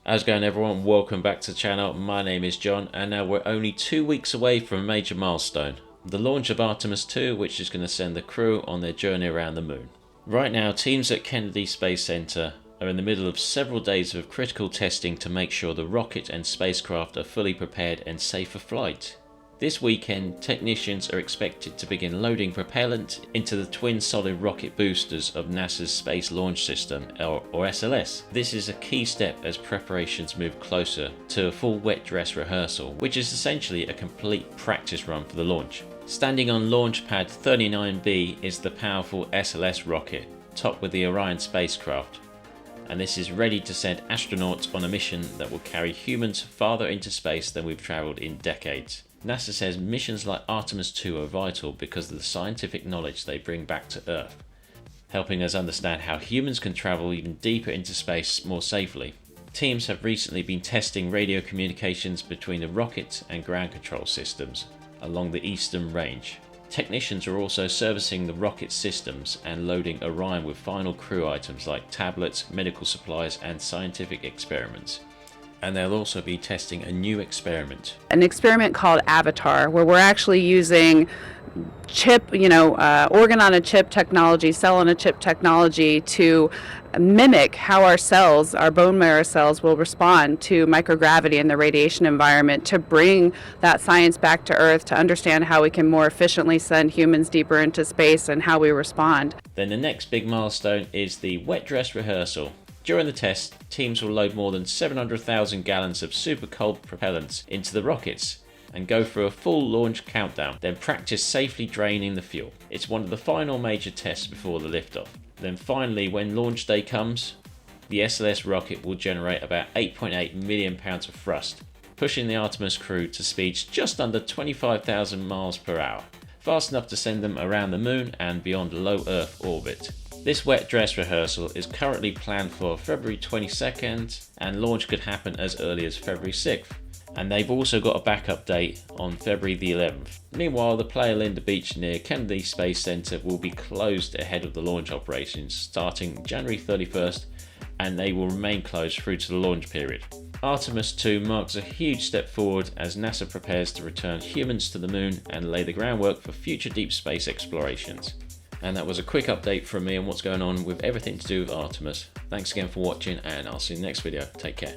How's it going, everyone? Welcome back to the channel. My name is John, and now we're only 2 weeks away from a major milestone, the launch of Artemis 2, which is going to send the crew on their journey around the moon. Right now, teams at Kennedy Space Center are in the middle of several days of critical testing to make sure the rocket and spacecraft are fully prepared and safe for flight. This weekend, technicians are expected to begin loading propellant into the twin solid rocket boosters of NASA's Space Launch System, or SLS. This is a key step as preparations move closer to a full wet dress rehearsal, which is essentially a complete practice run for the launch. Standing on Launch Pad 39B is the powerful SLS rocket, topped with the Orion spacecraft, and this is ready to send astronauts on a mission that will carry humans farther into space than we've travelled in decades. NASA says missions like Artemis 2 are vital because of the scientific knowledge they bring back to Earth, helping us understand how humans can travel even deeper into space more safely. Teams have recently been testing radio communications between the rocket and ground control systems along the eastern range. Technicians are also servicing the rocket systems and loading Orion with final crew items like tablets, medical supplies, and scientific experiments. And they'll also be testing a new experiment. An experiment called Avatar, where we're actually using organ on a chip technology, cell on a chip technology to mimic how our cells, our bone marrow cells, will respond to microgravity in the radiation environment, to bring that science back to Earth, to understand how we can more efficiently send humans deeper into space and how we respond. Then the next big milestone is the wet dress rehearsal. During the test, teams will load more than 700,000 gallons of super cold propellants into the rockets and go through a full launch countdown, then practice safely draining the fuel. It's one of the final major tests before the liftoff. Then finally, when launch day comes, the SLS rocket will generate about 8.8 million pounds of thrust, pushing the Artemis crew to speeds just under 25,000 miles per hour, fast enough to send them around the moon and beyond low Earth orbit. This wet dress rehearsal is currently planned for February 22nd, and launch could happen as early as February 6th. And they've also got a backup date on February the 11th. Meanwhile, the Playa Linda beach near Kennedy Space Center will be closed ahead of the launch operations starting January 31st, and they will remain closed through to the launch period. Artemis 2 marks a huge step forward as NASA prepares to return humans to the moon and lay the groundwork for future deep space explorations. And that was a quick update from me on what's going on with everything to do with Artemis. Thanks again for watching, and I'll see you in the next video. Take care.